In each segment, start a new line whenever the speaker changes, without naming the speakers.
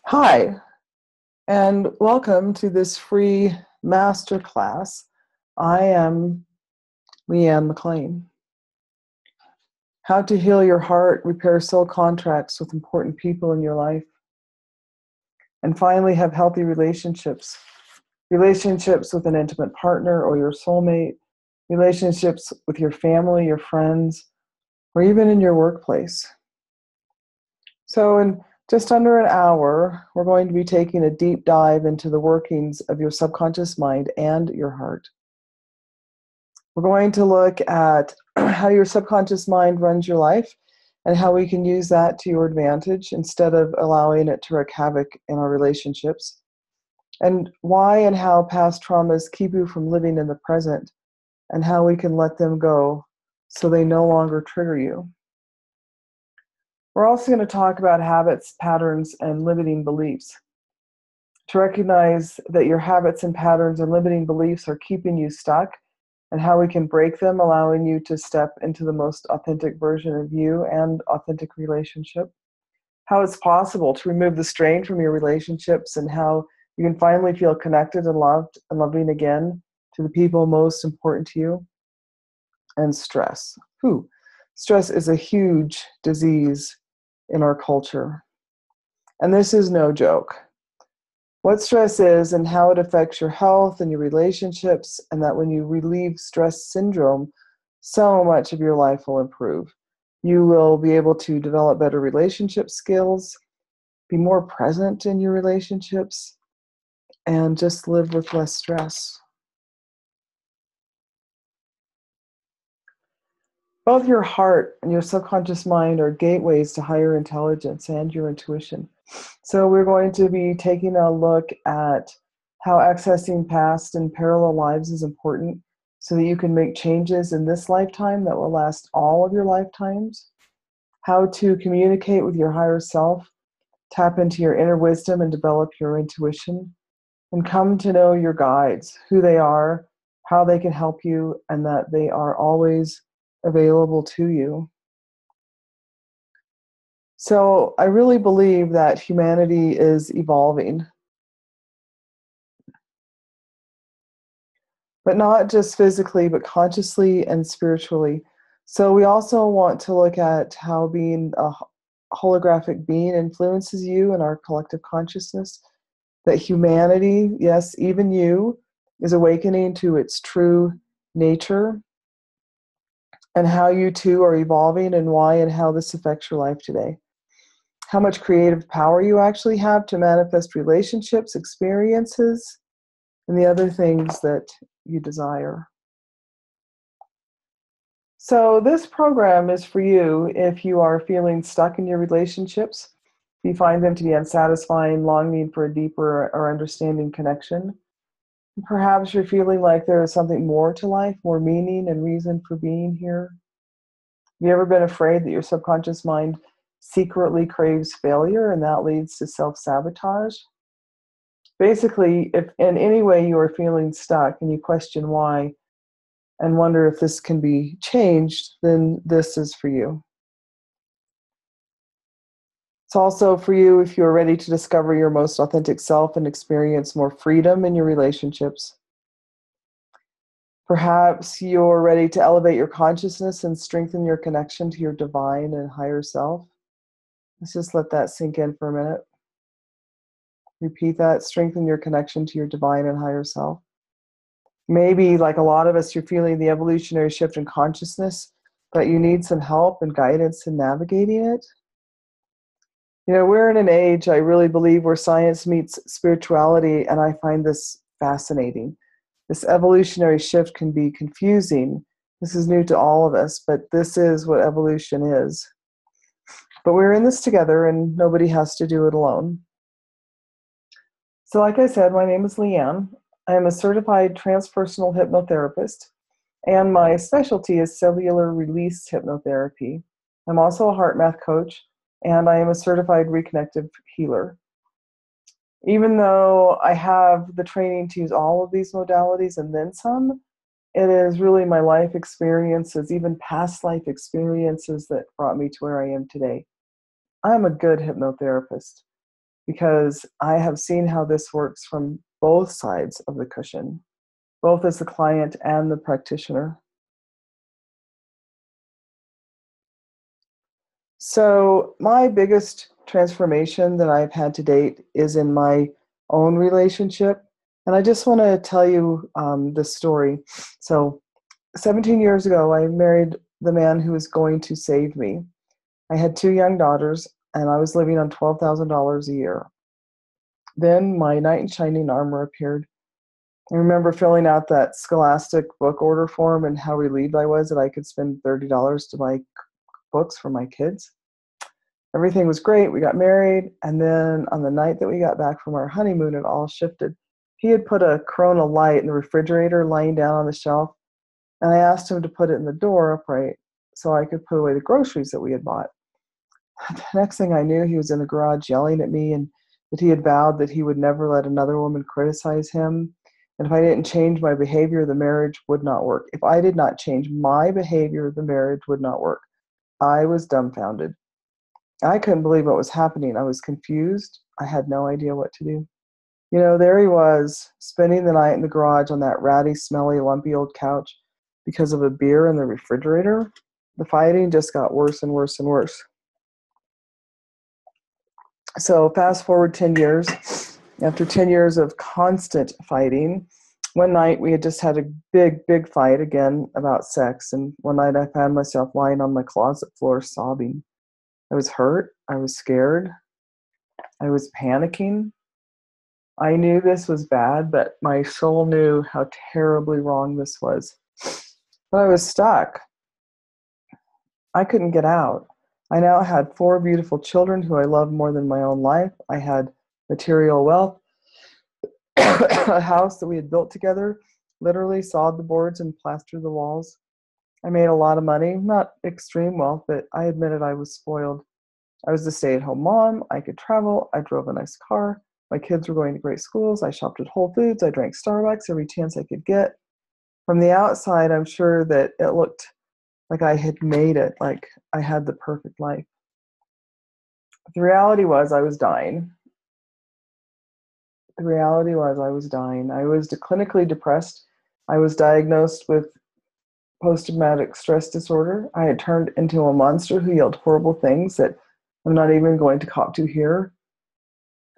Hi, and welcome to this free masterclass. I am Leanne McLean. How to heal your heart, repair soul contracts with important people in your life, and finally have healthy relationships. Relationships with an intimate partner or your soulmate, relationships with your family, your friends, or even in your workplace. So in just under an hour, we're going to be taking a deep dive into the workings of your subconscious mind and your heart. We're going to look at how your subconscious mind runs your life and how we can use that to your advantage instead of allowing it to wreak havoc in our relationships, and why and how past traumas keep you from living in the present and how we can let them go so they no longer trigger you. We're also going to talk about habits, patterns, and limiting beliefs. To recognize that your habits and patterns and limiting beliefs are keeping you stuck and how we can break them, allowing you to step into the most authentic version of you and authentic relationship. How it's possible to remove the strain from your relationships and how you can finally feel connected and loved and loving again to the people most important to you. And stress. Stress is a huge disease in our culture. And this is no joke. What stress is and how it affects your health and your relationships, and that when you relieve stress syndrome, so much of your life will improve. You will be able to develop better relationship skills, be more present in your relationships, and just live with less stress. Both your heart and your subconscious mind are gateways to higher intelligence and your intuition. So we're going to be taking a look at how accessing past and parallel lives is important so that you can make changes in this lifetime that will last all of your lifetimes, how to communicate with your higher self, tap into your inner wisdom and develop your intuition, and come to know your guides, who they are, how they can help you, and that they are always available to you. So I really believe that humanity is evolving, but not just physically, but consciously and spiritually. So we also want to look at how being a holographic being influences you and our collective consciousness, that humanity, yes, even you, is awakening to its true nature, and how you too are evolving and why and how this affects your life today. How much creative power you actually have to manifest relationships, experiences, and the other things that you desire. So this program is for you if you are feeling stuck in your relationships, if you find them to be unsatisfying, longing for a deeper or understanding connection. Perhaps you're feeling like there is something more to life, more meaning and reason for being here. Have you ever been afraid that your subconscious mind secretly craves failure and that leads to self-sabotage? Basically, if in any way you are feeling stuck and you question why and wonder if this can be changed, then this is for you. It's also for you if you're ready to discover your most authentic self and experience more freedom in your relationships. Perhaps you're ready to elevate your consciousness and strengthen your connection to your divine and higher self. Let's just let that sink in for a minute. Repeat that. Strengthen your connection to your divine and higher self. Maybe, like a lot of us, you're feeling the evolutionary shift in consciousness, but you need some help and guidance in navigating it. You know, we're in an age, I really believe, where science meets spirituality, and I find this fascinating. This evolutionary shift can be confusing. This is new to all of us, but this is what evolution is. But we're in this together, and nobody has to do it alone. So like I said, my name is Leanne. I am a certified transpersonal hypnotherapist, and my specialty is cellular release hypnotherapy. I'm also a heart math coach, and I am a certified reconnective healer. Even though I have the training to use all of these modalities and then some, it is really my life experiences, even past life experiences, that brought me to where I am today. I'm a good hypnotherapist. because I have seen how this works from both sides of the cushion, both as the client and the practitioner. So my biggest transformation that I've had to date is in my own relationship. And I just want to tell you this story. So 17 years ago, I married the man who was going to save me. I had 2 young daughters, and I was living on $12,000 a year. Then my knight in shining armor appeared. I remember filling out that Scholastic book order form and how relieved I was that I could spend $30 to buy books for my kids. Everything was great. We got married, and then on the night that we got back from our honeymoon, it all shifted. He had put a Corona light in the refrigerator lying down on the shelf, and I asked him to put it in the door upright so I could put away the groceries that we had bought. The next thing I knew, he was in the garage yelling at me, and that he had vowed that he would never let another woman criticize him. And if I didn't change my behavior, the marriage would not work. If I did not change my behavior, the marriage would not work. I was dumbfounded. I couldn't believe what was happening. I was confused. I had no idea what to do. You know, there he was, spending the night in the garage on that ratty, smelly, lumpy old couch because of a beer in the refrigerator. The fighting just got worse and worse and worse. So fast forward 10 years. After 10 years of constant fighting, one night we had just had a big fight again about sex. And one night I found myself lying on my closet floor sobbing. I was hurt. I was scared. I was panicking. I knew this was bad, but my soul knew how terribly wrong this was. But I was stuck. I couldn't get out. I now had 4 beautiful children who I loved more than my own life. I had material wealth, a house that we had built together, literally sawed the boards and plastered the walls. I made a lot of money, not extreme wealth, but I admitted I was spoiled. I was a stay-at-home mom. I could travel. I drove a nice car. My kids were going to great schools. I shopped at Whole Foods. I drank Starbucks every chance I could get. From the outside, I'm sure that it looked like I had made it, like I had the perfect life. The reality was I was dying. I was clinically depressed. I was diagnosed with post-traumatic stress disorder. I had turned into a monster who yelled horrible things that I'm not even going to cop to here.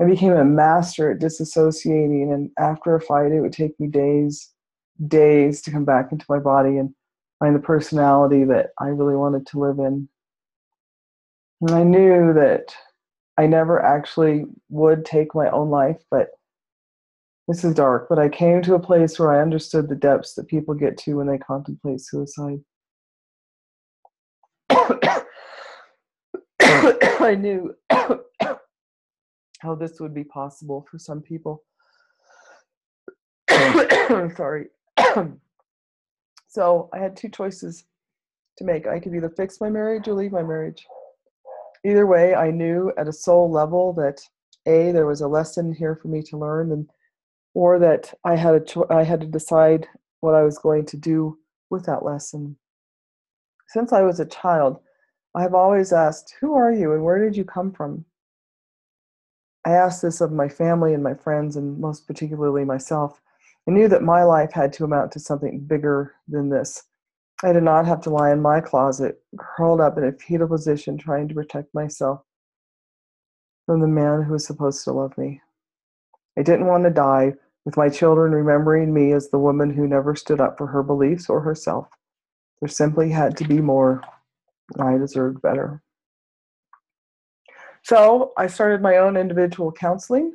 I became a master at disassociating, and after a fight, it would take me days to come back into my body and find the personality that I really wanted to live in. And I knew that I never actually would take my own life, but this is dark. But I came to a place where I understood the depths that people get to when they contemplate suicide. I knew how this would be possible for some people. Sorry. So I had 2 choices to make. I could either fix my marriage or leave my marriage. Either way, I knew at a soul level that A, there was a lesson here for me to learn, or that I had to decide what I was going to do with that lesson. Since I was a child, I have always asked, who are you and where did you come from? I asked this of my family and my friends, and most particularly myself. I knew that my life had to amount to something bigger than this. I did not have to lie in my closet, curled up in a fetal position, trying to protect myself from the man who was supposed to love me. I didn't want to die with my children remembering me as the woman who never stood up for her beliefs or herself. There simply had to be more. I deserved better. So I started my own individual counseling.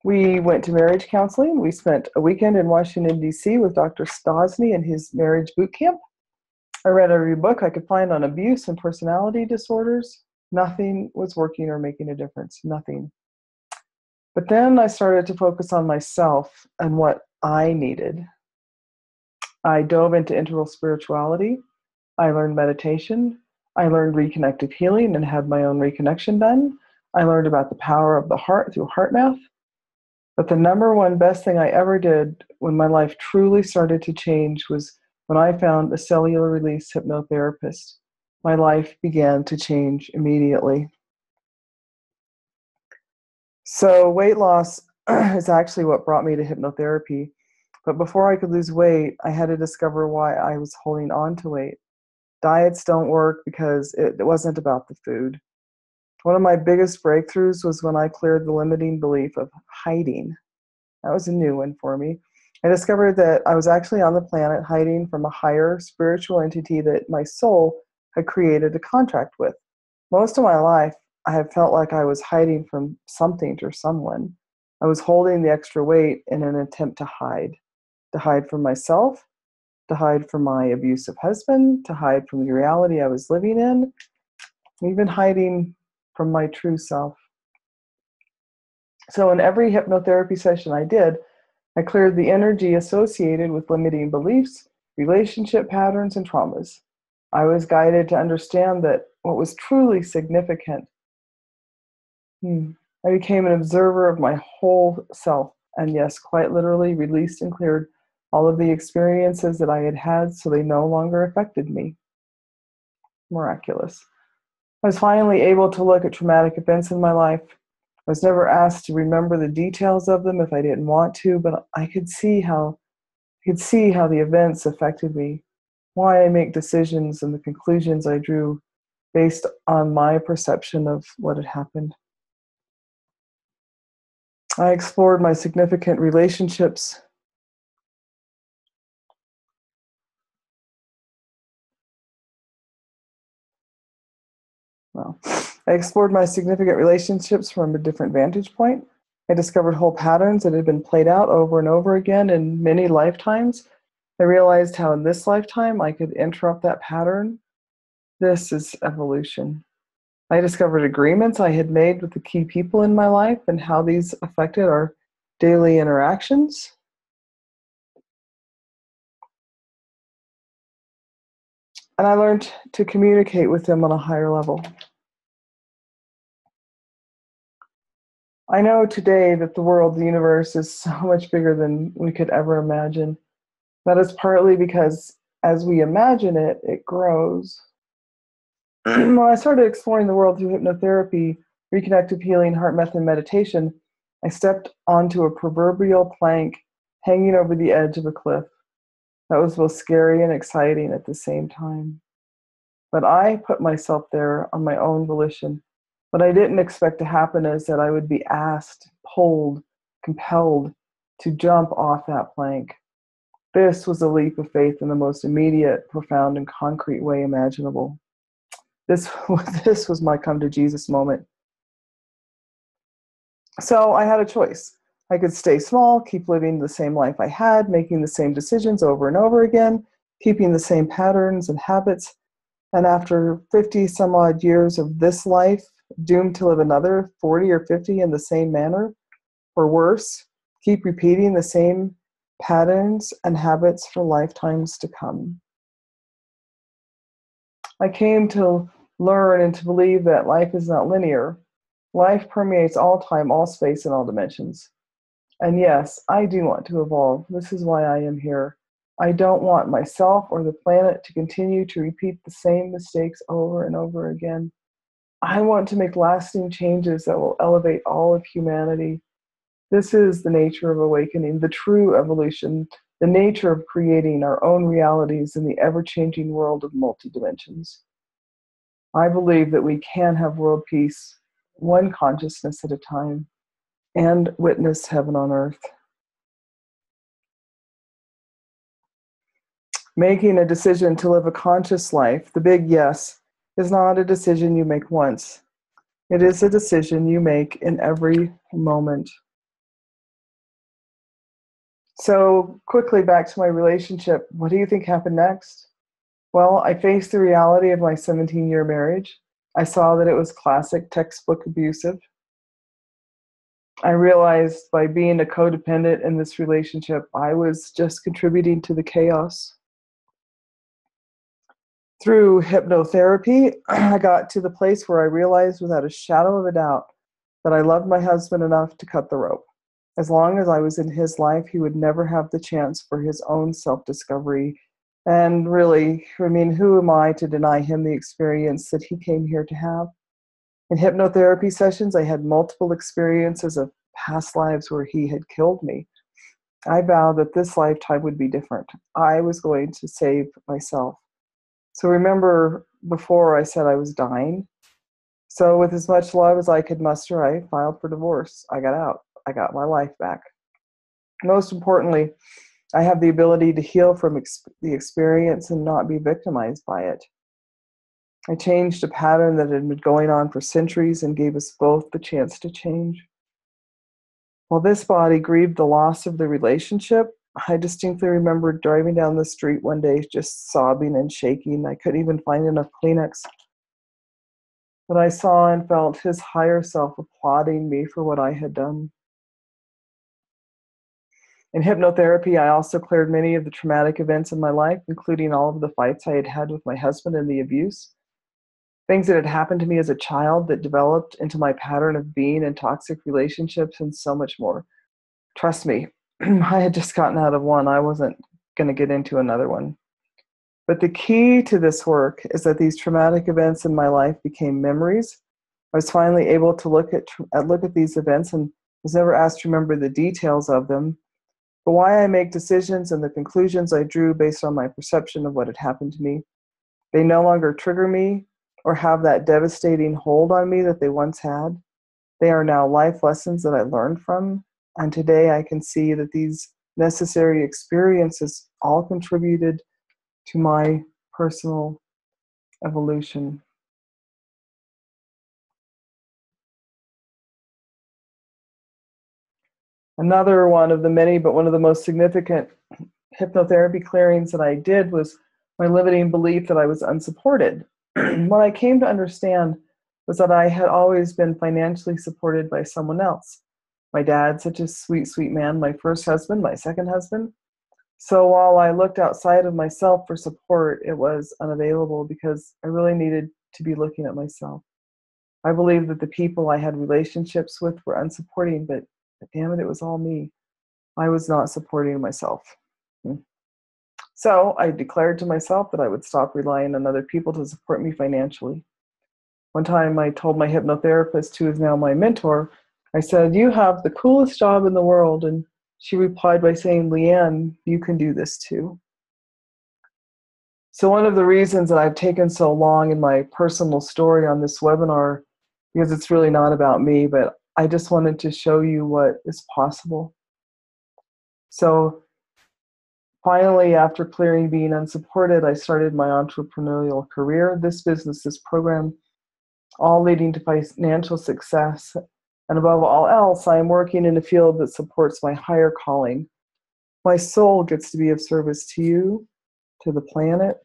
We went to marriage counseling. We spent a weekend in Washington, D.C. with Dr. Stosny and his marriage boot camp. I read every book I could find on abuse and personality disorders. Nothing was working or making a difference. Nothing. But then I started to focus on myself and what I needed. I dove into integral spirituality. I learned meditation. I learned reconnective healing and had my own reconnection done. I learned about the power of the heart through HeartMath. But the number one best thing I ever did when my life truly started to change was when I found a cellular release hypnotherapist. My life began to change immediately. So weight loss is actually what brought me to hypnotherapy. But before I could lose weight, I had to discover why I was holding on to weight. Diets don't work because it wasn't about the food. One of my biggest breakthroughs was when I cleared the limiting belief of hiding. That was a new one for me. I discovered that I was actually on the planet hiding from a higher spiritual entity that my soul had created a contract with. Most of my life, I have felt like I was hiding from something or someone. I was holding the extra weight in an attempt to hide from myself, to hide from my abusive husband, to hide from the reality I was living in, even hiding from my true self. So in every hypnotherapy session I did, I cleared the energy associated with limiting beliefs, relationship patterns, and traumas. I was guided to understand that what was truly significant. I became an observer of my whole self, and yes, quite literally released and cleared all of the experiences that I had had so they no longer affected me. Miraculous. I was finally able to look at traumatic events in my life. I was never asked to remember the details of them if I didn't want to, but I could see how the events affected me, why I make decisions and the conclusions I drew based on my perception of what had happened. I explored my significant relationships. I explored my significant relationships from a different vantage point. I discovered whole patterns that had been played out over and over again in many lifetimes. I realized how in this lifetime I could interrupt that pattern. This is evolution. I discovered agreements I had made with the key people in my life and how these affected our daily interactions. And I learned to communicate with them on a higher level. I know today that the world, the universe, is so much bigger than we could ever imagine. That is partly because as we imagine it, it grows. When I started exploring the world through hypnotherapy, reconnective healing, heart method meditation, I stepped onto a proverbial plank hanging over the edge of a cliff. That was both scary and exciting at the same time. But I put myself there on my own volition. What I didn't expect to happen is that I would be asked, pulled, compelled to jump off that plank. This was a leap of faith in the most immediate, profound, and concrete way imaginable. This was my come to Jesus moment. So I had a choice. I could stay small, keep living the same life I had, making the same decisions over and over again, keeping the same patterns and habits. And after 50 some odd years of this life, doomed to live another 40 or 50 in the same manner, or worse, keep repeating the same patterns and habits for lifetimes to come. I came to learn and to believe that life is not linear. Life permeates all time, all space, and all dimensions. And yes, I do want to evolve. This is why I am here. I don't want myself or the planet to continue to repeat the same mistakes over and over again. I want to make lasting changes that will elevate all of humanity. This is the nature of awakening, the true evolution, the nature of creating our own realities in the ever-changing world of multi-dimensions. I believe that we can have world peace, one consciousness at a time, and witness heaven on earth. Making a decision to live a conscious life, the big yes, is not a decision you make once. It is a decision you make in every moment. So quickly back to my relationship. What do you think happened next? Well, I faced the reality of my 17-year marriage. I saw that it was classic textbook abusive. I realized by being a codependent in this relationship, I was just contributing to the chaos. Through hypnotherapy, I got to the place where I realized without a shadow of a doubt that I loved my husband enough to cut the rope. As long as I was in his life, he would never have the chance for his own self-discovery. And really, I mean, who am I to deny him the experience that he came here to have? In hypnotherapy sessions, I had multiple experiences of past lives where he had killed me. I vowed that this lifetime would be different. I was going to save myself. So remember before I said I was dying? So with as much love as I could muster, I filed for divorce. I got out. I got my life back. Most importantly, I have the ability to heal from the experience and not be victimized by it. I changed a pattern that had been going on for centuries and gave us both the chance to change. While this body grieved the loss of the relationship, I distinctly remember driving down the street one day just sobbing and shaking. I couldn't even find enough Kleenex. But I saw and felt his higher self applauding me for what I had done. In hypnotherapy, I also cleared many of the traumatic events in my life, including all of the fights I had had with my husband and the abuse. Things that had happened to me as a child that developed into my pattern of being in toxic relationships and so much more. Trust me, I had just gotten out of one. I wasn't going to get into another one. But the key to this work is that these traumatic events in my life became memories. I was finally able to look at these events and was never asked to remember the details of them, but why I make decisions and the conclusions I drew based on my perception of what had happened to me. They no longer trigger me or have that devastating hold on me that they once had. They are now life lessons that I learned from, and today I can see that these necessary experiences all contributed to my personal evolution. Another one of the many, but one of the most significant hypnotherapy clearings that I did was my limiting belief that I was unsupported. What I came to understand was that I had always been financially supported by someone else. My dad, such a sweet, sweet man, my first husband, my second husband. So while I looked outside of myself for support, it was unavailable because I really needed to be looking at myself. I believed that the people I had relationships with were unsupporting, but damn it, it was all me. I was not supporting myself. So I declared to myself that I would stop relying on other people to support me financially. One time I told my hypnotherapist, who is now my mentor, I said, "You have the coolest job in the world." And she replied by saying, "Leanne, you can do this too." So one of the reasons that I've taken so long in my personal story on this webinar, because it's really not about me, but I just wanted to show you what is possible. So finally, after clearing being unsupported, I started my entrepreneurial career, this business, this program, all leading to financial success. And above all else, I am working in a field that supports my higher calling. My soul gets to be of service to you, to the planet,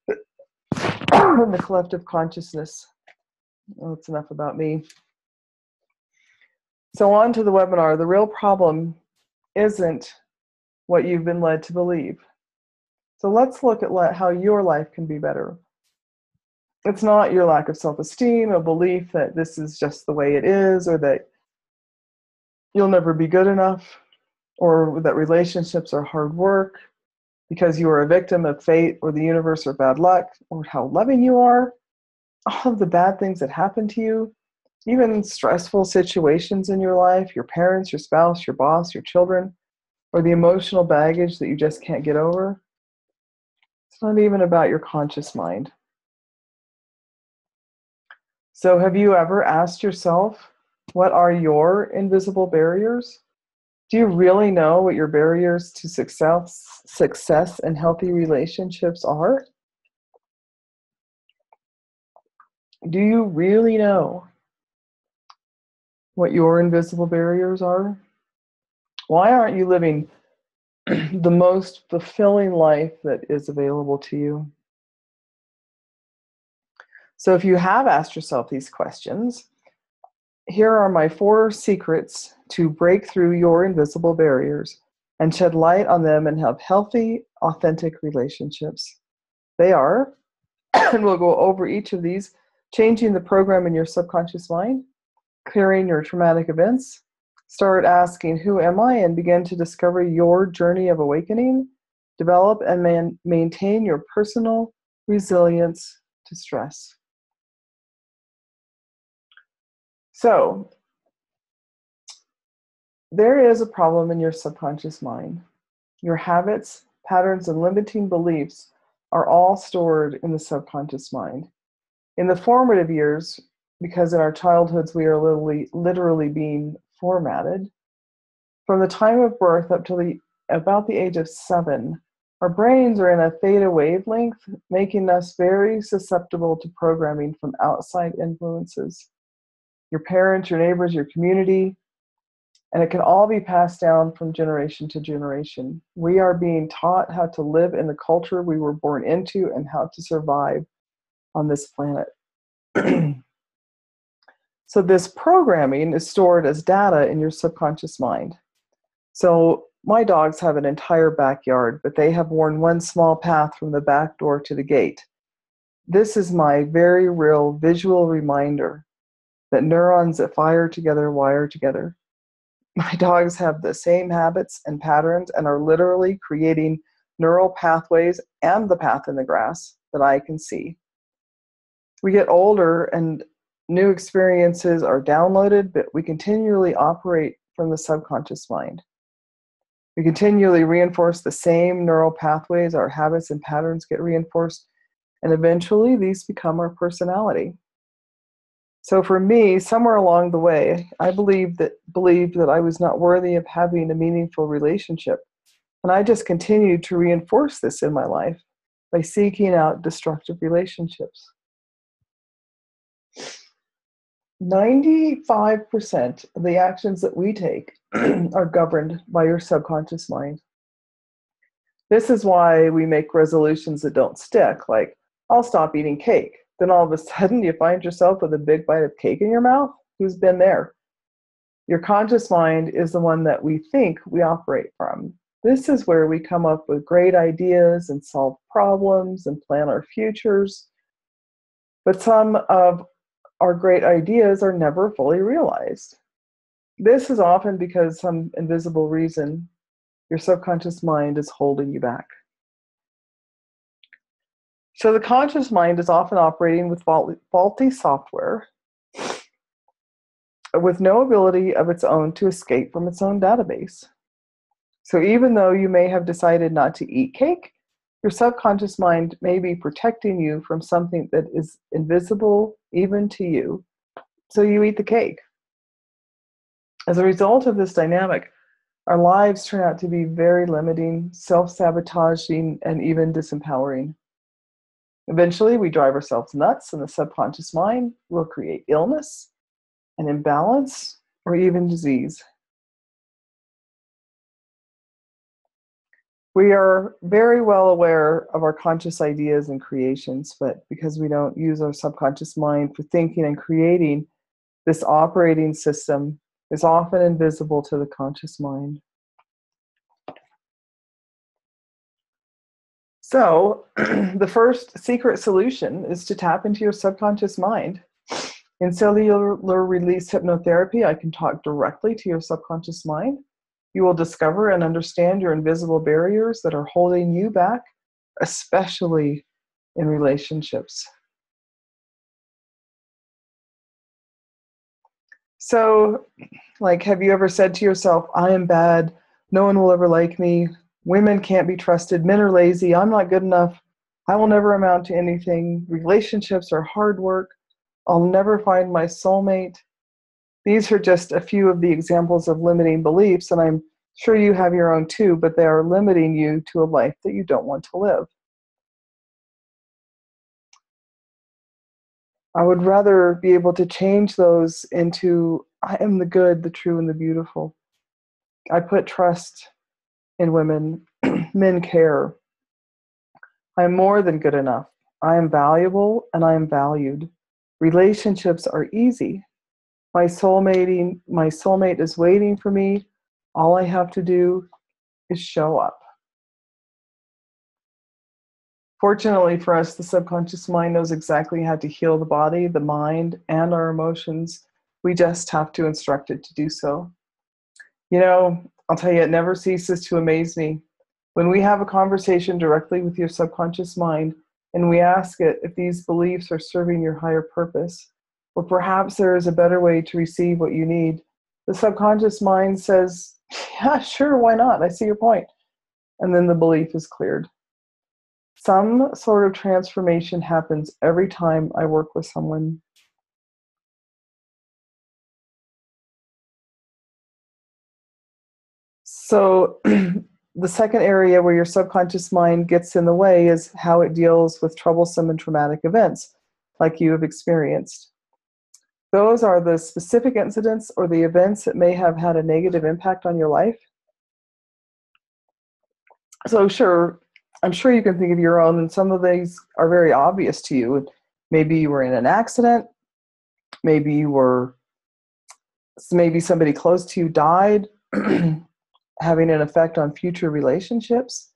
and the collective consciousness. Well, that's enough about me. So on to the webinar. The real problem isn't what you've been led to believe. So let's look at how your life can be better. It's not your lack of self-esteem, a belief that this is just the way it is, or that you'll never be good enough, or that relationships are hard work because you are a victim of fate or the universe or bad luck, or how loving you are, all of the bad things that happen to you, even stressful situations in your life, your parents, your spouse, your boss, your children, or the emotional baggage that you just can't get over. It's not even about your conscious mind. So have you ever asked yourself, what are your invisible barriers? Do you really know what your barriers to success and healthy relationships are? Do you really know what your invisible barriers are? Why aren't you living the most fulfilling life that is available to you? So if you have asked yourself these questions, here are my 4 secrets to break through your invisible barriers and shed light on them and have healthy, authentic relationships. They are, and we'll go over each of these: changing the program in your subconscious mind, clearing your traumatic events, start asking, who am I? And begin to discover your journey of awakening, develop and maintain your personal resilience to stress. So, there is a problem in your subconscious mind. Your habits, patterns, and limiting beliefs are all stored in the subconscious mind. In the formative years, because in our childhoods we are literally being formatted, from the time of birth up to about the age of 7, our brains are in a theta wavelength, making us very susceptible to programming from outside influences. Your parents, your neighbors, your community, and it can all be passed down from generation to generation. We are being taught how to live in the culture we were born into and how to survive on this planet. So this programming is stored as data in your subconscious mind. So my dogs have an entire backyard, but they have worn one small path from the back door to the gate. This is my very real visual reminder that neurons that fire together wire together. My dogs have the same habits and patterns and are literally creating neural pathways and the path in the grass that I can see. We get older and new experiences are downloaded, but we continually operate from the subconscious mind. We continually reinforce the same neural pathways, our habits and patterns get reinforced, and eventually these become our personality. So for me, somewhere along the way, I believed that I was not worthy of having a meaningful relationship. And I just continued to reinforce this in my life by seeking out destructive relationships. 95% of the actions that we take are governed by your subconscious mind. This is why we make resolutions that don't stick, like, I'll stop eating cake. Then all of a sudden you find yourself with a big bite of cake in your mouth. Who's been there? Your conscious mind is the one that we think we operate from. This is where we come up with great ideas and solve problems and plan our futures. But some of our great ideas are never fully realized. This is often because some invisible reason your subconscious mind is holding you back. So the conscious mind is often operating with faulty software with no ability of its own to escape from its own database. So even though you may have decided not to eat cake, your subconscious mind may be protecting you from something that is invisible even to you. So you eat the cake. As a result of this dynamic, our lives turn out to be very limiting, self-sabotaging, and even disempowering. Eventually, we drive ourselves nuts, and the subconscious mind will create illness, an imbalance, or even disease. We are very well aware of our conscious ideas and creations, but because we don't use our subconscious mind for thinking and creating, this operating system is often invisible to the conscious mind. So, the first secret solution is to tap into your subconscious mind. In cellular release hypnotherapy, I can talk directly to your subconscious mind. You will discover and understand your invisible barriers that are holding you back, especially in relationships. So, have you ever said to yourself, I am bad, no one will ever like me, women can't be trusted, men are lazy, I'm not good enough, I will never amount to anything, relationships are hard work, I'll never find my soulmate. These are just a few of the examples of limiting beliefs, and I'm sure you have your own too, but they are limiting you to a life that you don't want to live. I would rather be able to change those into, I am the good, the true, and the beautiful. I put trust in women. Men care. I am more than good enough. I am valuable and I am valued. Relationships are easy. My soulmate is waiting for me. All I have to do is show up. Fortunately for us, the subconscious mind knows exactly how to heal the body, the mind, and our emotions. We just have to instruct it to do so. I'll tell you, it never ceases to amaze me. When we have a conversation directly with your subconscious mind and we ask it if these beliefs are serving your higher purpose, or perhaps there is a better way to receive what you need. The subconscious mind says, yeah, sure, why not? I see your point. And then the belief is cleared. Some sort of transformation happens every time I work with someone. So the second area where your subconscious mind gets in the way is how it deals with troublesome and traumatic events like you have experienced. Those are the specific incidents or the events that may have had a negative impact on your life. So sure, I'm sure you can think of your own, and some of these are very obvious to you. Maybe you were in an accident. Maybe somebody close to you died, having an effect on future relationships.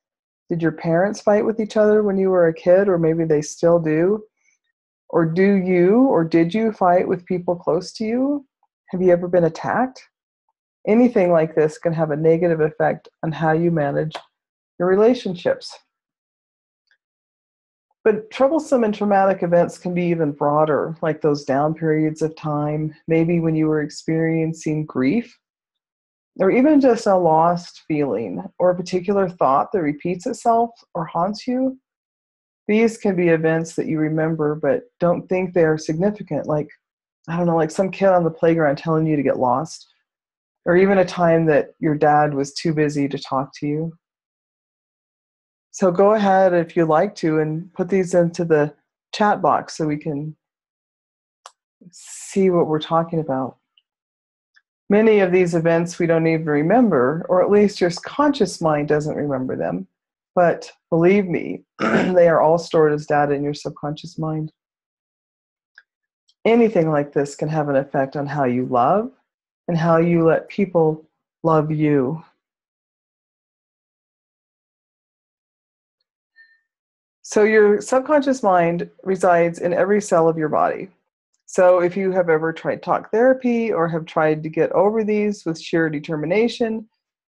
Did your parents fight with each other when you were a kid, or maybe they still do? Or did you fight with people close to you? Have you ever been attacked? Anything like this can have a negative effect on how you manage your relationships. But troublesome and traumatic events can be even broader, like those down periods of time, maybe when you were experiencing grief, or even just a lost feeling, or a particular thought that repeats itself or haunts you. These can be events that you remember but don't think they are significant, like, I don't know, like some kid on the playground telling you to get lost, or even a time that your dad was too busy to talk to you. So go ahead if you'd like to and put these into the chat box so we can see what we're talking about. Many of these events we don't even remember, or at least your conscious mind doesn't remember them. But believe me, they are all stored as data in your subconscious mind. Anything like this can have an effect on how you love and how you let people love you. So your subconscious mind resides in every cell of your body. So if you have ever tried talk therapy or have tried to get over these with sheer determination,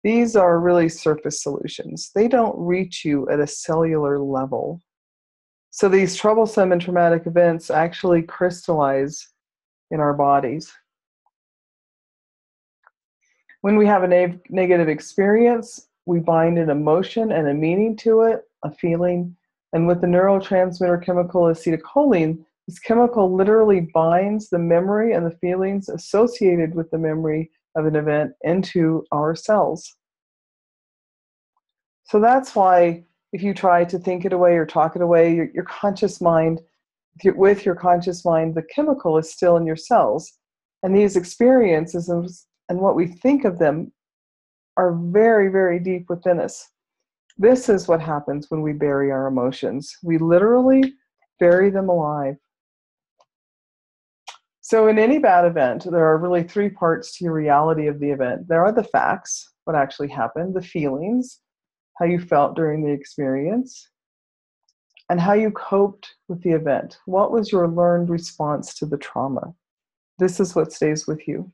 these are really surface solutions. They don't reach you at a cellular level. So these troublesome and traumatic events actually crystallize in our bodies. When we have a negative experience, we bind an emotion and a meaning to it, a feeling. And with the neurotransmitter chemical acetylcholine, this chemical literally binds the memory and the feelings associated with the memory of an event into our cells. So that's why if you try to think it away or talk it away, your conscious mind, with your conscious mind, the chemical is still in your cells. And these experiences and what we think of them are very, very deep within us. This is what happens when we bury our emotions. We literally bury them alive. So in any bad event, there are really three parts to your reality of the event. There are the facts, what actually happened, the feelings, how you felt during the experience, and how you coped with the event. What was your learned response to the trauma? This is what stays with you.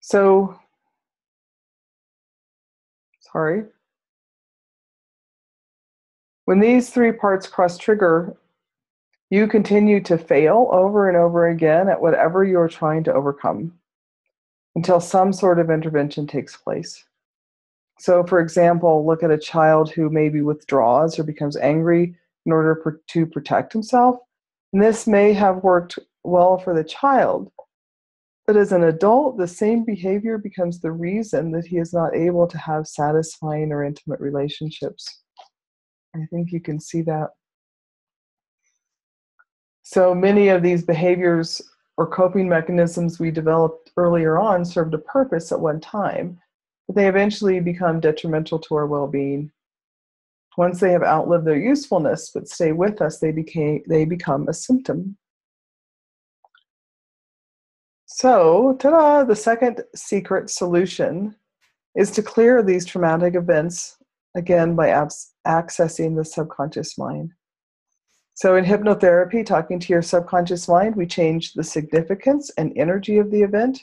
So, when these three parts cross trigger, you continue to fail over and over again at whatever you're trying to overcome until some sort of intervention takes place. So, for example, look at a child who maybe withdraws or becomes angry in order to protect himself. And this may have worked well for the child, but as an adult, the same behavior becomes the reason that he is not able to have satisfying or intimate relationships. I think you can see that. So many of these behaviors or coping mechanisms we developed earlier on served a purpose at one time, but they eventually become detrimental to our well-being. Once they have outlived their usefulness but stay with us, they become a symptom. So, ta-da, the second secret solution is to clear these traumatic events, again, by accessing the subconscious mind. So in hypnotherapy, talking to your subconscious mind, we change the significance and energy of the event.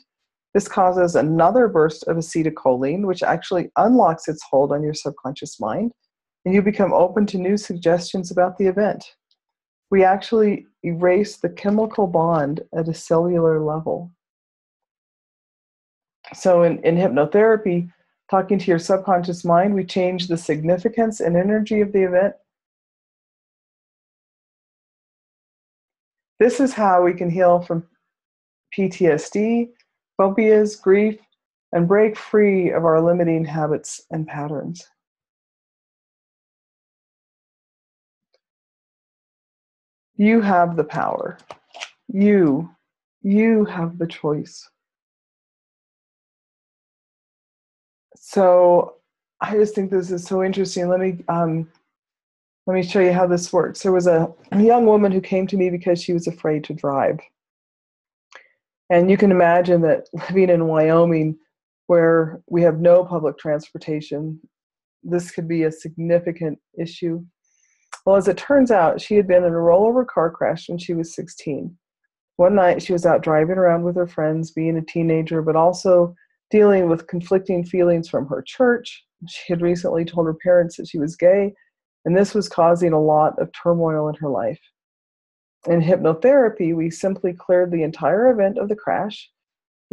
This causes another burst of acetylcholine, which actually unlocks its hold on your subconscious mind, and you become open to new suggestions about the event. we actually erase the chemical bond at a cellular level. So in hypnotherapy, talking to your subconscious mind, we change the significance and energy of the event. This is how we can heal from PTSD, phobias, grief, and break free of our limiting habits and patterns. You have the power. You have the choice. So I just think this is so interesting. Let me show you how this works. There was a young woman who came to me because she was afraid to drive. And you can imagine that living in Wyoming, where we have no public transportation, this could be a significant issue. Well, as it turns out, she had been in a rollover car crash when she was 16. One night, she was out driving around with her friends, being a teenager, but also dealing with conflicting feelings from her church. She had recently told her parents that she was gay, and this was causing a lot of turmoil in her life. In hypnotherapy, we simply cleared the entire event of the crash,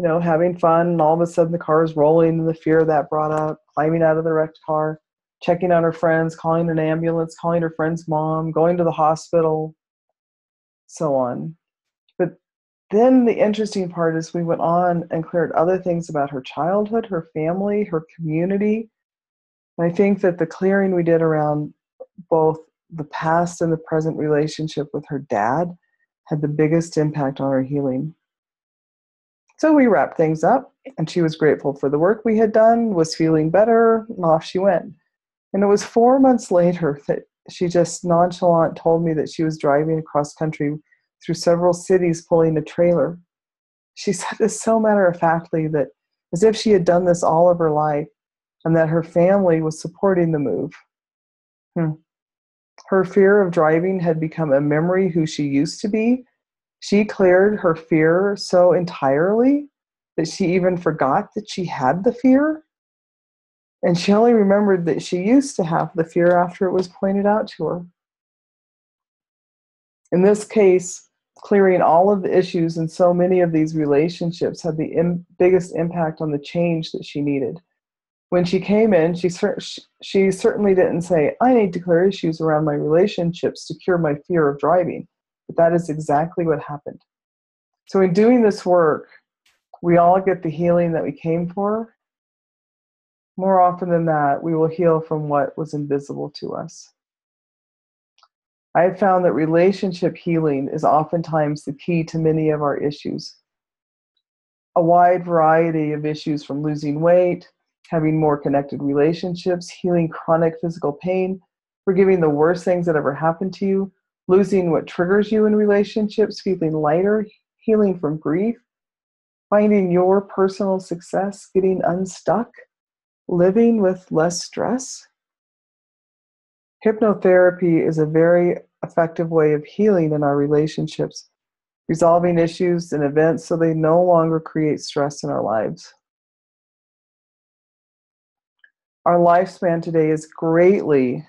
having fun, and all of a sudden the car is rolling, and the fear that brought up, climbing out of the wrecked car, checking on her friends, calling an ambulance, calling her friend's mom, going to the hospital, so on. But then the interesting part is we went on and cleared other things about her childhood, her family, her community. And I think that the clearing we did around both the past and the present relationship with her dad had the biggest impact on her healing. So we wrapped things up, and she was grateful for the work we had done, was feeling better, and off she went. And it was 4 months later that she just nonchalant told me that she was driving across country through several cities pulling a trailer. She said this so matter-of-factly, that as if she had done this all of her life, and that her family was supporting the move. Her fear of driving had become a memory who she used to be. She cleared her fear so entirely that she even forgot that she had the fear. And she only remembered that she used to have the fear after it was pointed out to her. In this case, clearing all of the issues in so many of these relationships had the biggest impact on the change that she needed. When she came in, she certainly didn't say, I need to clear issues around my relationships to cure my fear of driving. But that is exactly what happened. So in doing this work, we all get the healing that we came for. More often than that, we will heal from what was invisible to us. I have found that relationship healing is oftentimes the key to many of our issues. A wide variety of issues, from losing weight, having more connected relationships, healing chronic physical pain, forgiving the worst things that ever happened to you, losing what triggers you in relationships, feeling lighter, healing from grief, finding your personal success, getting unstuck, living with less stress. Hypnotherapy is a very effective way of healing in our relationships, resolving issues and events so they no longer create stress in our lives. Our lifespan today is greatly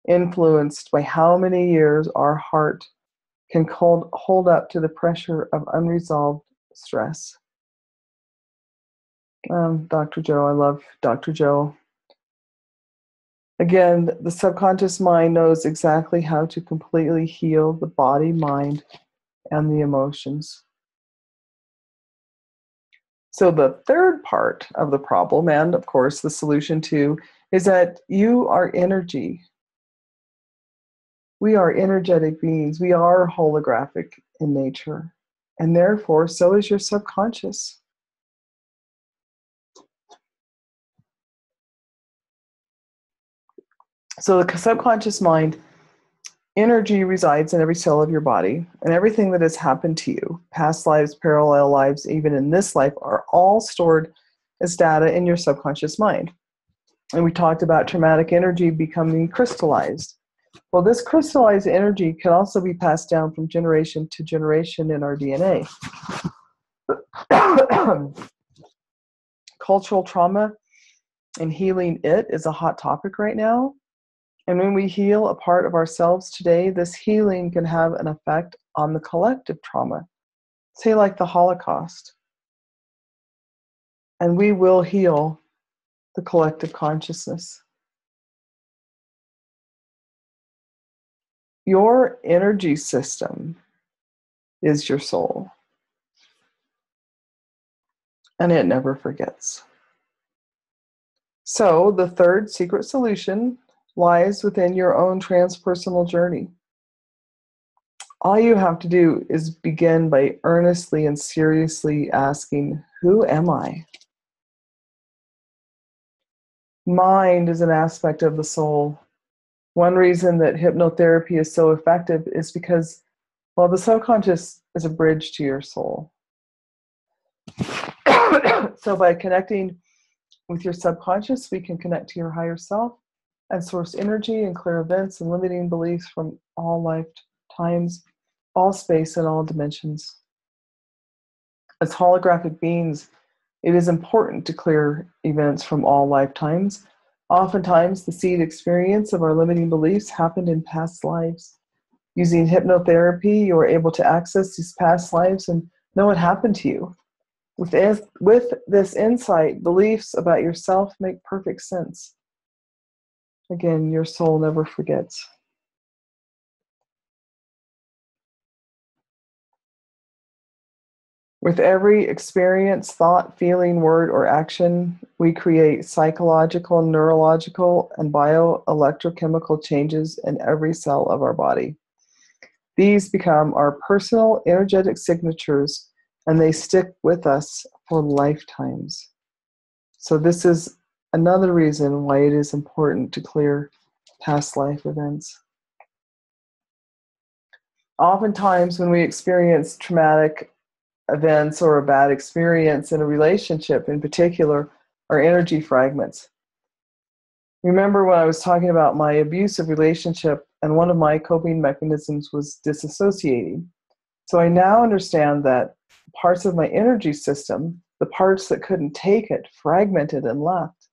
influenced by how many years our heart can hold up to the pressure of unresolved stress. Dr. Joe, I love Dr. Joe. Again, the subconscious mind knows exactly how to completely heal the body, mind, and the emotions. So the third part of the problem, and of course the solution too, is that you are energy. We are energetic beings. We are holographic in nature. And therefore, so is your subconscious. So the subconscious mind, energy resides in every cell of your body, and everything that has happened to you, past lives, parallel lives, even in this life, are all stored as data in your subconscious mind. And we talked about traumatic energy becoming crystallized. Well, this crystallized energy can also be passed down from generation to generation in our DNA. Cultural trauma and healing it is a hot topic right now. And when we heal a part of ourselves today, this healing can have an effect on the collective trauma, say like the Holocaust. And we will heal the collective consciousness. Your energy system is your soul, and it never forgets. So the third secret solution lies within your own transpersonal journey. All you have to do is begin by earnestly and seriously asking, who am I? Mind is an aspect of the soul. One reason that hypnotherapy is so effective is because, well, the subconscious is a bridge to your soul. So by connecting with your subconscious, we can connect to your higher self and source energy and clear events and limiting beliefs from all lifetimes, all space, and all dimensions. As holographic beings, it is important to clear events from all lifetimes. Oftentimes, the seed experience of our limiting beliefs happened in past lives. Using hypnotherapy, you are able to access these past lives and know what happened to you. With this insight, beliefs about yourself make perfect sense. Again, your soul never forgets. With every experience, thought, feeling, word, or action, we create psychological, neurological, and bioelectrochemical changes in every cell of our body. These become our personal energetic signatures, and they stick with us for lifetimes. So this is another reason why it is important to clear past life events. Oftentimes when we experience traumatic events or a bad experience in a relationship in particular, our energy fragments. Remember when I was talking about my abusive relationship, and one of my coping mechanisms was disassociating. So I now understand that parts of my energy system, the parts that couldn't take it, fragmented and left.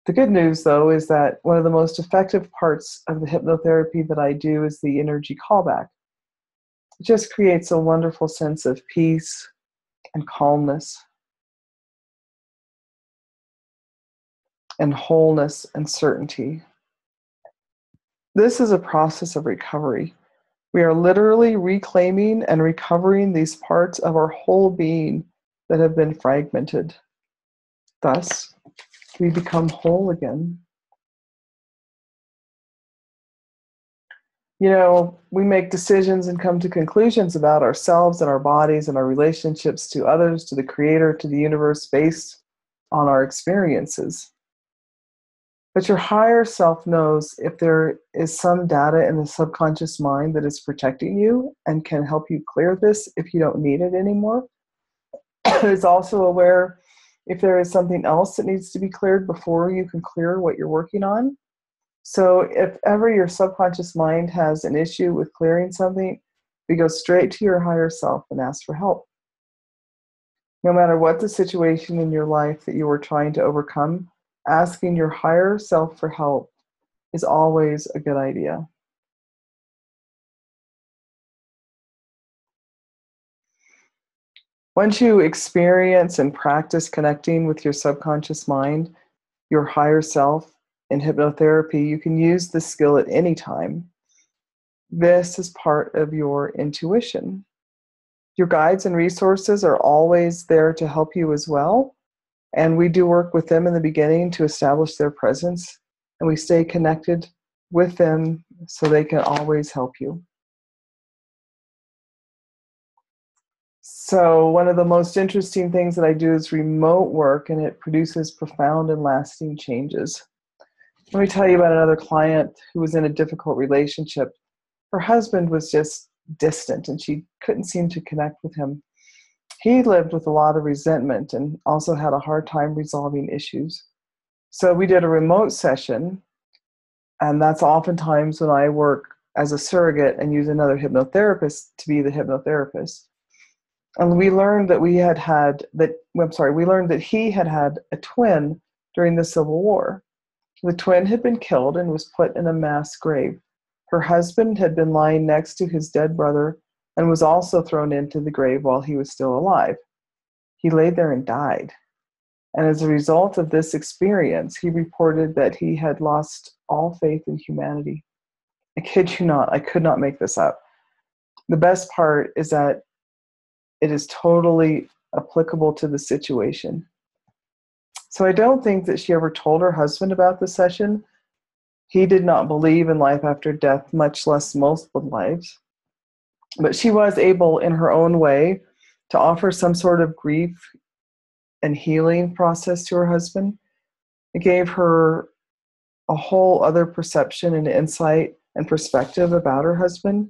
The good news, though, is that one of the most effective parts of the hypnotherapy that I do is the energy callback. It just creates a wonderful sense of peace and calmness and wholeness and certainty. This is a process of recovery. We are literally reclaiming and recovering these parts of our whole being that have been fragmented. Thus, we become whole again. You know, we make decisions and come to conclusions about ourselves and our bodies and our relationships to others, to the Creator, to the universe, based on our experiences. But your higher self knows if there is some data in the subconscious mind that is protecting you and can help you clear this if you don't need it anymore. It's also aware if there is something else that needs to be cleared before you can clear what you're working on. So if ever your subconscious mind has an issue with clearing something, we go straight to your higher self and ask for help. No matter what the situation in your life that you are trying to overcome, asking your higher self for help is always a good idea. Once you experience and practice connecting with your subconscious mind, your higher self, in hypnotherapy, you can use this skill at any time. This is part of your intuition. Your guides and resources are always there to help you as well. And we do work with them in the beginning to establish their presence, and we stay connected with them so they can always help you. So one of the most interesting things that I do is remote work, and it produces profound and lasting changes. Let me tell you about another client who was in a difficult relationship. Her husband was just distant, and she couldn't seem to connect with him. He lived with a lot of resentment and also had a hard time resolving issues. So we did a remote session, and that's oftentimes when I work as a surrogate and use another hypnotherapist to be the hypnotherapist. And we learned that we learned that he had had a twin during the Civil War. The twin had been killed and was put in a mass grave. Her husband had been lying next to his dead brother and was also thrown into the grave while he was still alive. He lay there and died. And as a result of this experience, he reported that he had lost all faith in humanity. I kid you not, I could not make this up. The best part is that it is totally applicable to the situation. So I don't think that she ever told her husband about the session. He did not believe in life after death, much less multiple lives. But she was able, in her own way, to offer some sort of grief and healing process to her husband. It gave her a whole other perception and insight and perspective about her husband.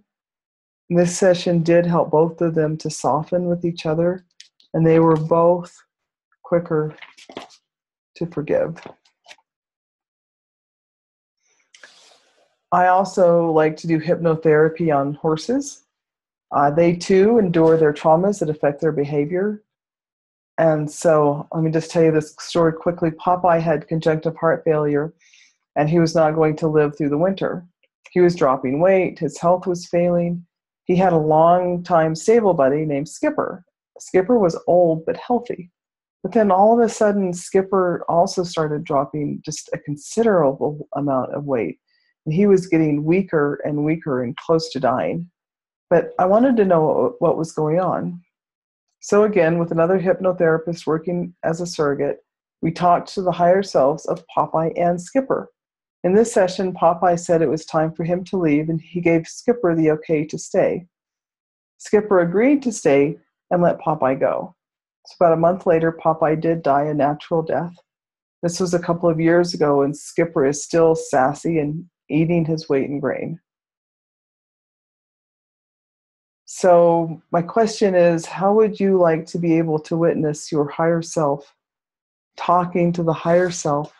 And this session did help both of them to soften with each other, and they were both quicker to forgive. I also like to do hypnotherapy on horses. They too endure their traumas that affect their behavior. And so let me just tell you this story quickly. Popeye had conjunctive heart failure, and he was not going to live through the winter. He was dropping weight. His health was failing. He had a long-time stable buddy named Skipper. Skipper was old but healthy. But then all of a sudden, Skipper also started dropping just a considerable amount of weight. And he was getting weaker and weaker and close to dying. But I wanted to know what was going on. So again, with another hypnotherapist working as a surrogate, we talked to the higher selves of Popeye and Skipper. In this session, Popeye said it was time for him to leave, and he gave Skipper the okay to stay. Skipper agreed to stay and let Popeye go. So about a month later, Popeye did die a natural death. This was a couple of years ago, and Skipper is still sassy and eating his weight in grain. So my question is, how would you like to be able to witness your higher self talking to the higher self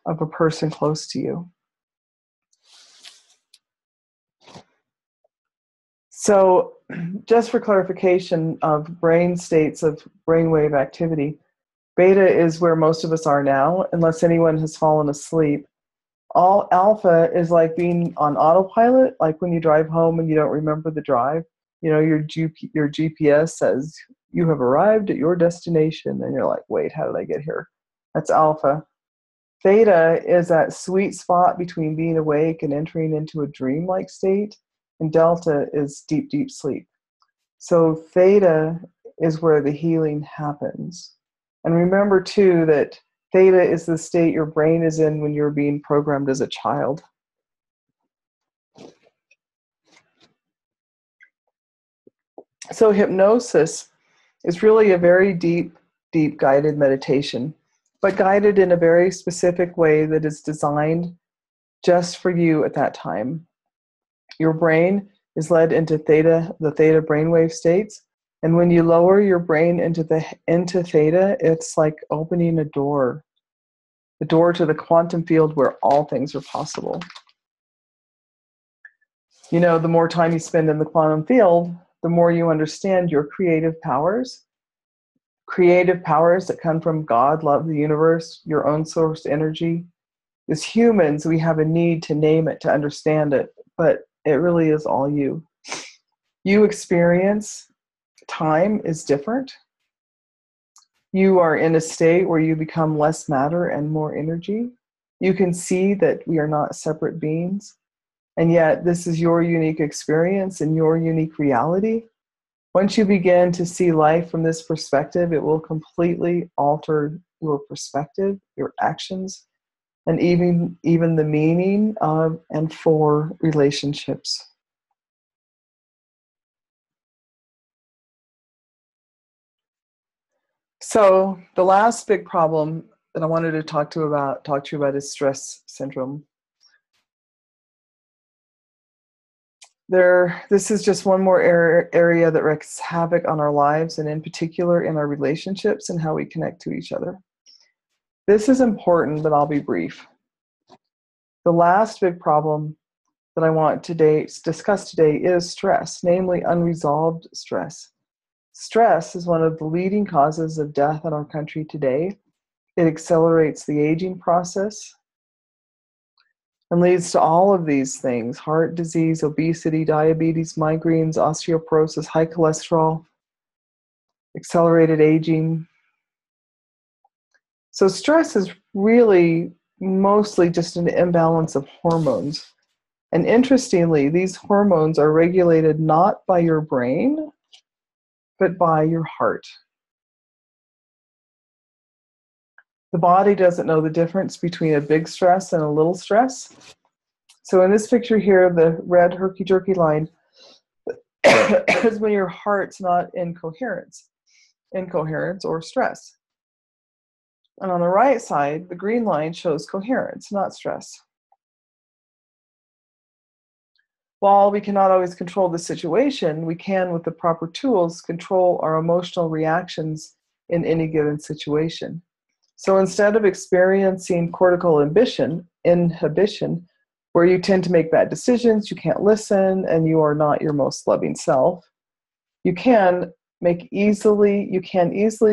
of a person close to you? So just for clarification of brain states of brainwave activity, beta is where most of us are now, unless anyone has fallen asleep. All alpha is like being on autopilot, like when you drive home and you don't remember the drive. You know, your GPS says you have arrived at your destination, and you're like, wait, how did I get here? That's alpha. Theta is that sweet spot between being awake and entering into a dreamlike state, and delta is deep, deep sleep. So theta is where the healing happens. And remember, too, that theta is the state your brain is in when you're being programmed as a child. So hypnosis is really a very deep, deep guided meditation, but guided in a very specific way that is designed just for you at that time. Your brain is led into the theta brainwave states. And when you lower your brain into theta, it's like opening a door, the door to the quantum field where all things are possible. You know, the more time you spend in the quantum field, the more you understand your creative powers that come from God, love, the universe, your own source energy. As humans, we have a need to name it, to understand it, but it really is all you. You experience time is different. You are in a state where you become less matter and more energy. You can see that we are not separate beings, and yet this is your unique experience and your unique reality. Once you begin to see life from this perspective, it will completely alter your perspective, your actions, and even the meaning of and for relationships. So the last big problem that I wanted to talk to you about is stress syndrome. This is just one more area that wreaks havoc on our lives, and in particular in our relationships and how we connect to each other. This is important, but I'll be brief. The last big problem that I want to discuss today is stress, namely unresolved stress. Stress is one of the leading causes of death in our country today. It accelerates the aging process. and leads to all of these things: heart disease, obesity, diabetes, migraines, osteoporosis, high cholesterol, accelerated aging. So stress is really mostly just an imbalance of hormones. And interestingly, these hormones are regulated not by your brain, but by your heart. The body doesn't know the difference between a big stress and a little stress. So in this picture here, the red herky-jerky line is when your heart's not in coherence or stress. And on the right side, the green line shows coherence, not stress. While we cannot always control the situation, we can, with the proper tools, control our emotional reactions in any given situation. So instead of experiencing cortical inhibition, where you tend to make bad decisions, you can't listen, and you are not your most loving self, you can easily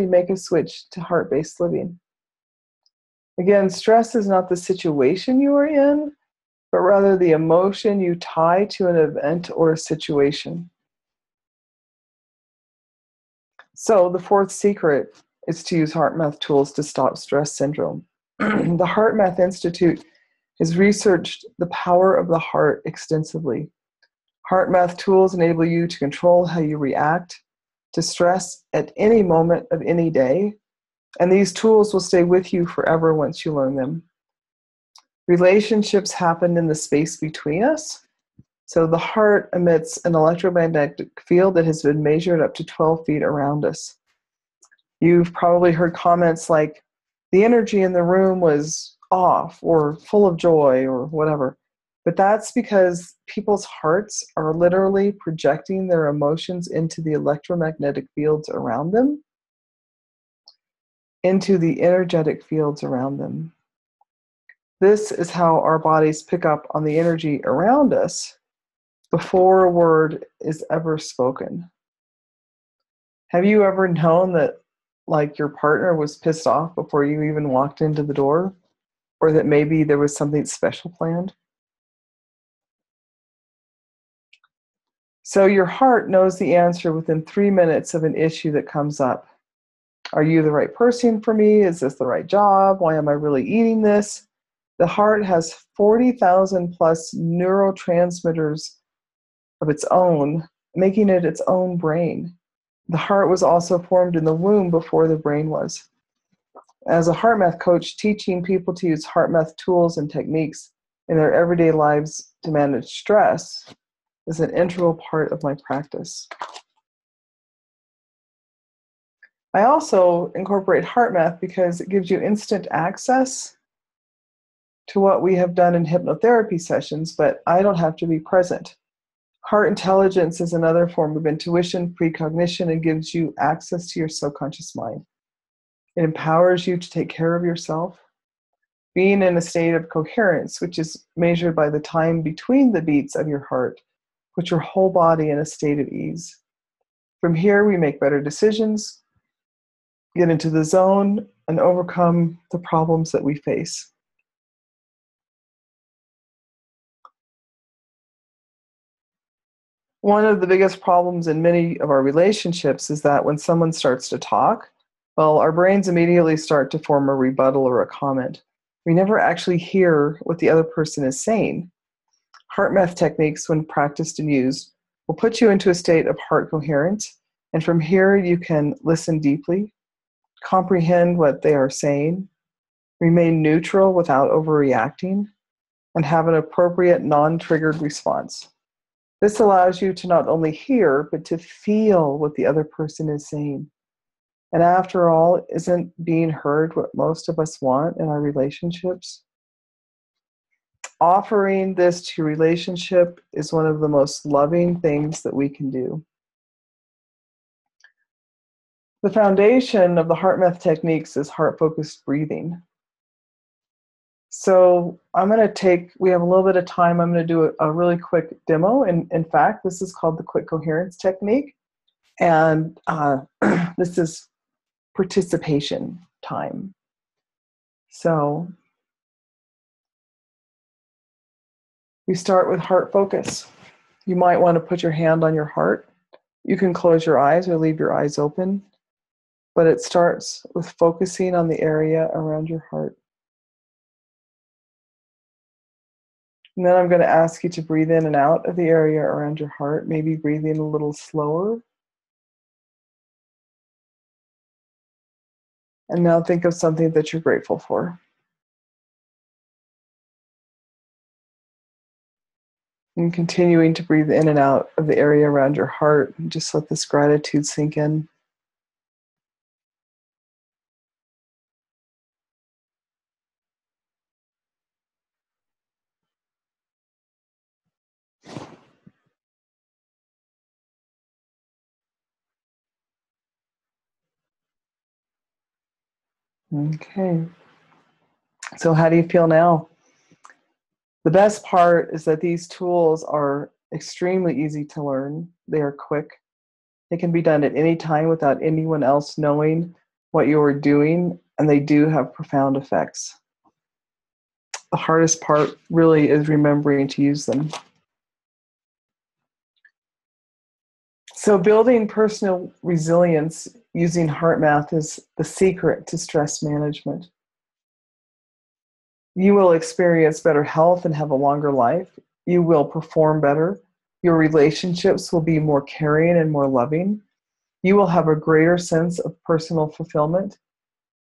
make a switch to heart-based living. Again, stress is not the situation you are in, but rather the emotion you tie to an event or a situation. So the fourth secret is to use HeartMath tools to stop stress syndrome. The HeartMath Institute has researched the power of the heart extensively. HeartMath tools enable you to control how you react to stress at any moment of any day, and these tools will stay with you forever once you learn them. Relationships happen in the space between us. So the heart emits an electromagnetic field that has been measured up to 12 feet around us. You've probably heard comments like, the energy in the room was off or full of joy or whatever. But that's because people's hearts are literally projecting their emotions into the electromagnetic fields around them, into the energetic fields around them. This is how our bodies pick up on the energy around us before a word is ever spoken. Have you ever known that, like, your partner was pissed off before you even walked into the door? Or that maybe there was something special planned? So your heart knows the answer within 3 minutes of an issue that comes up. Are you the right person for me? Is this the right job? Why am I really eating this? The heart has 40,000 plus neurotransmitters of its own, making it its own brain. The heart was also formed in the womb before the brain was. As a HeartMath coach, teaching people to use HeartMath tools and techniques in their everyday lives to manage stress is an integral part of my practice. I also incorporate HeartMath because it gives you instant access to what we have done in hypnotherapy sessions, but I don't have to be present. Heart intelligence is another form of intuition, precognition, and gives you access to your subconscious mind. It empowers you to take care of yourself. Being in a state of coherence, which is measured by the time between the beats of your heart, puts your whole body in a state of ease. From here, we make better decisions, get into the zone, and overcome the problems that we face. One of the biggest problems in many of our relationships is that when someone starts to talk, well, our brains immediately start to form a rebuttal or a comment. We never actually hear what the other person is saying. HeartMath techniques, when practiced and used, will put you into a state of heart coherence, and from here you can listen deeply, comprehend what they are saying, remain neutral without overreacting, and have an appropriate non-triggered response. This allows you to not only hear, but to feel what the other person is saying. And after all, isn't being heard what most of us want in our relationships? Offering this to relationship is one of the most loving things that we can do. The foundation of the HeartMath techniques is heart-focused breathing. So we have a little bit of time. I'm going to do a really quick demo. In fact, this is called the quick coherence technique. And this is participation time. So We start with heart focus. You might want to put your hand on your heart. You can close your eyes or leave your eyes open, but it starts with focusing on the area around your heart. And then I'm going to ask you to breathe in and out of the area around your heart, maybe breathing a little slower. And now think of something that you're grateful for. And continuing to breathe in and out of the area around your heart, and just let this gratitude sink in. Okay. So how do you feel now? The best part is that these tools are extremely easy to learn. They are quick. They can be done at any time without anyone else knowing what you are doing, and they do have profound effects. The hardest part really is remembering to use them. So building personal resilience using HeartMath is the secret to stress management. You will experience better health and have a longer life. You will perform better. Your relationships will be more caring and more loving. You will have a greater sense of personal fulfillment.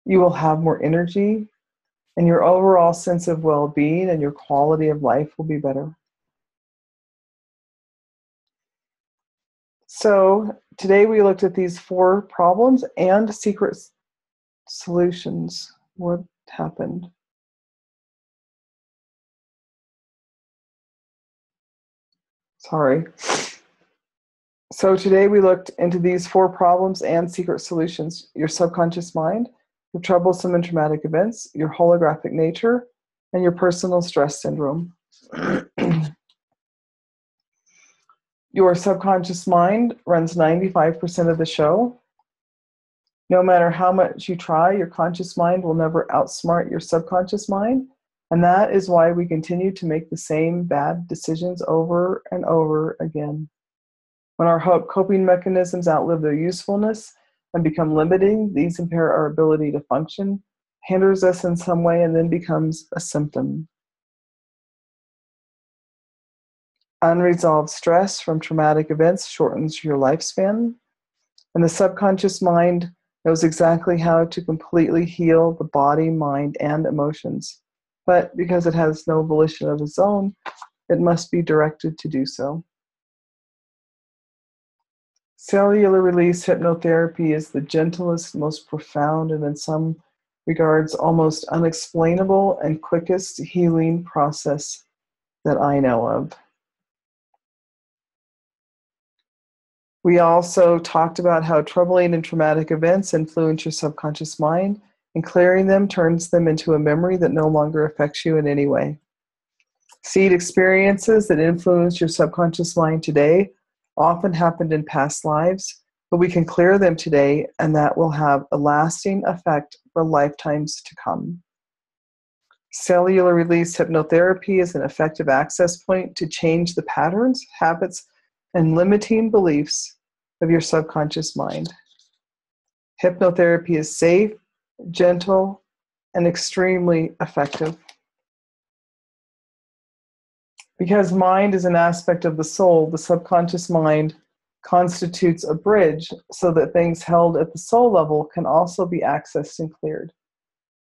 You will have more energy, and your overall sense of well-being and your quality of life will be better. So today we looked at these 4 problems and secret solutions. What happened? Sorry. So today we looked into these 4 problems and secret solutions: your subconscious mind, your troublesome and traumatic events, your holographic nature, and your personal stress syndrome. Your subconscious mind runs 95% of the show. No matter how much you try, your conscious mind will never outsmart your subconscious mind. And that is why we continue to make the same bad decisions over and over again. When our coping mechanisms outlive their usefulness and become limiting, these impair our ability to function, hinders us in some way, and then becomes a symptom. Unresolved stress from traumatic events shortens your lifespan, and the subconscious mind knows exactly how to completely heal the body, mind, and emotions. But because it has no volition of its own, it must be directed to do so. Cellular release hypnotherapy is the gentlest, most profound, and in some regards almost unexplainable and quickest healing process that I know of. We also talked about how troubling and traumatic events influence your subconscious mind, and clearing them turns them into a memory that no longer affects you in any way. Seed experiences that influence your subconscious mind today often happened in past lives, but we can clear them today, and that will have a lasting effect for lifetimes to come. Cellular release hypnotherapy is an effective access point to change the patterns, habits, and limiting beliefs of your subconscious mind. Hypnotherapy is safe, gentle, and extremely effective. Because mind is an aspect of the soul, the subconscious mind constitutes a bridge so that things held at the soul level can also be accessed and cleared.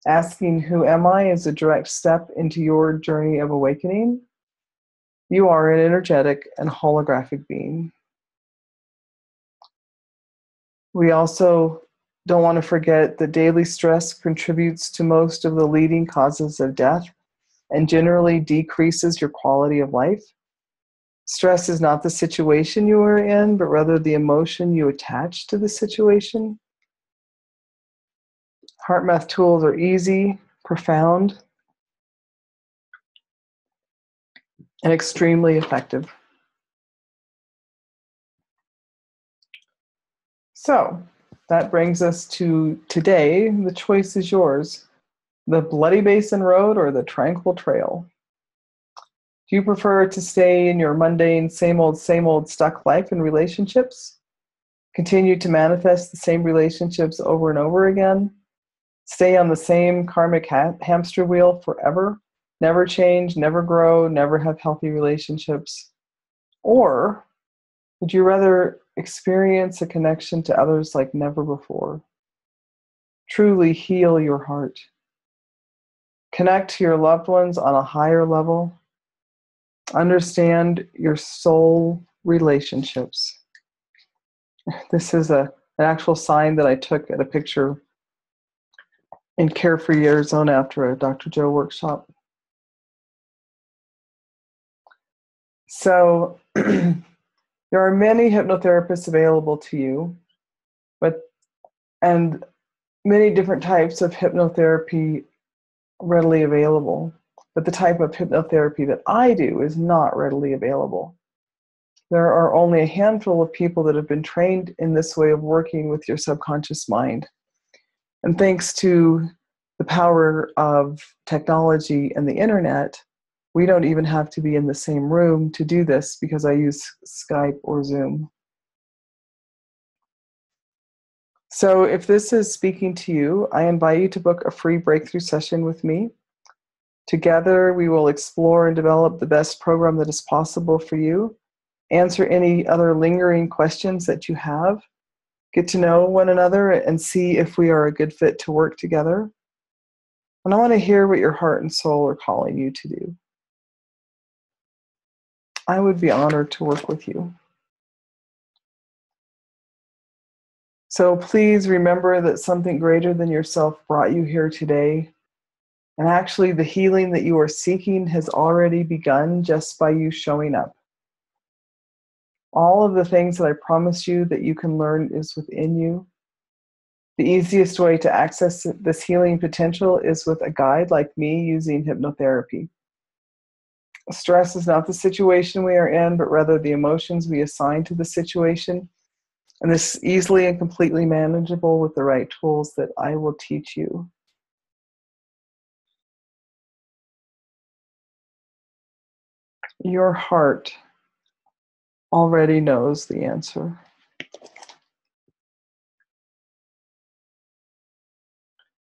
Asking who am I is a direct step into your journey of awakening. You are an energetic and holographic being. We also don't want to forget that daily stress contributes to most of the leading causes of death and generally decreases your quality of life. Stress is not the situation you are in, but rather the emotion you attach to the situation. HeartMath tools are easy, profound, and extremely effective. So that brings us to today. The choice is yours: the Bloody Basin Road or the Tranquil Trail. Do you prefer to stay in your mundane, same old, stuck life and relationships? Continue to manifest the same relationships over and over again? Stay on the same karmic hamster wheel forever? Never change, never grow, never have healthy relationships? Or would you rather experience a connection to others like never before? Truly heal your heart. Connect to your loved ones on a higher level. Understand your soul relationships. This is an actual sign that I took at a picture in Carefree, Arizona after a Dr. Joe workshop. So there are many hypnotherapists available to you, and many different types of hypnotherapy readily available. But the type of hypnotherapy that I do is not readily available. There are only a handful of people that have been trained in this way of working with your subconscious mind. And thanks to the power of technology and the internet, we don't even have to be in the same room to do this because I use Skype or Zoom. So if this is speaking to you, I invite you to book a free breakthrough session with me. Together, we will explore and develop the best program that is possible for you, answer any other lingering questions that you have, get to know one another, and see if we are a good fit to work together. And I want to hear what your heart and soul are calling you to do. I would be honored to work with you. So please remember that something greater than yourself brought you here today. And actually, the healing that you are seeking has already begun just by you showing up. All of the things that I promised you that you can learn is within you. The easiest way to access this healing potential is with a guide like me using hypnotherapy. Stress is not the situation we are in, but rather the emotions we assign to the situation. And this is easily and completely manageable with the right tools that I will teach you. Your heart already knows the answer.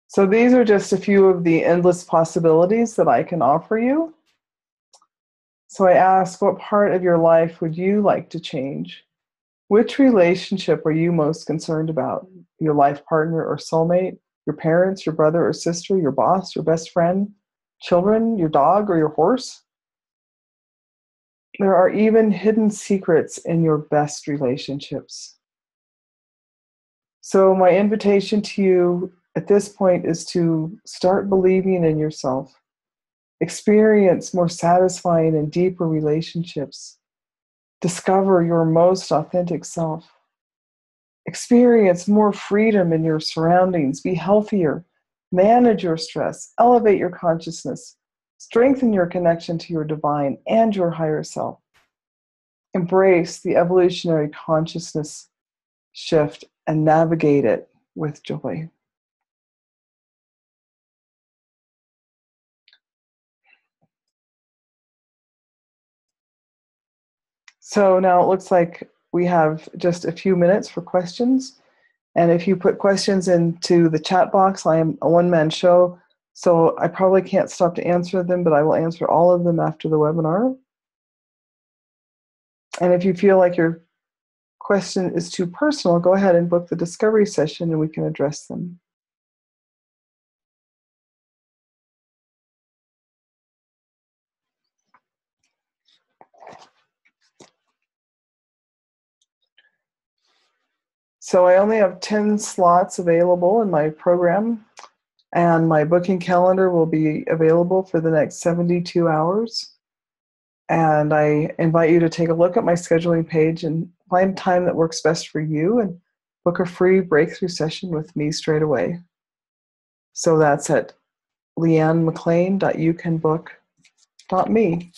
So these are just a few of the endless possibilities that I can offer you. So I ask, what part of your life would you like to change? Which relationship are you most concerned about? Your life partner or soulmate? Your parents, your brother or sister, your boss, your best friend, children, your dog or your horse? There are even hidden secrets in your best relationships. So my invitation to you at this point is to start believing in yourself. Experience more satisfying and deeper relationships. Discover your most authentic self. Experience more freedom in your surroundings. Be healthier. Manage your stress. Elevate your consciousness. Strengthen your connection to your divine and your higher self. Embrace the evolutionary consciousness shift and navigate it with joy. So now it looks like we have just a few minutes for questions. And if you put questions into the chat box, I am a one-man show, so I probably can't stop to answer them, but I will answer all of them after the webinar. And if you feel like your question is too personal, go ahead and book the discovery session and we can address them. So I only have 10 slots available in my program, and my booking calendar will be available for the next 72 hours. And I invite you to take a look at my scheduling page and find time that works best for you and book a free breakthrough session with me straight away. So that's at leannemclean.youcanbook.me.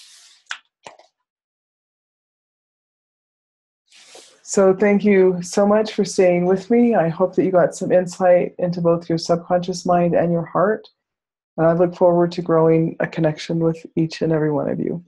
So thank you so much for staying with me. I hope that you got some insight into both your subconscious mind and your heart. And I look forward to growing a connection with each and every one of you.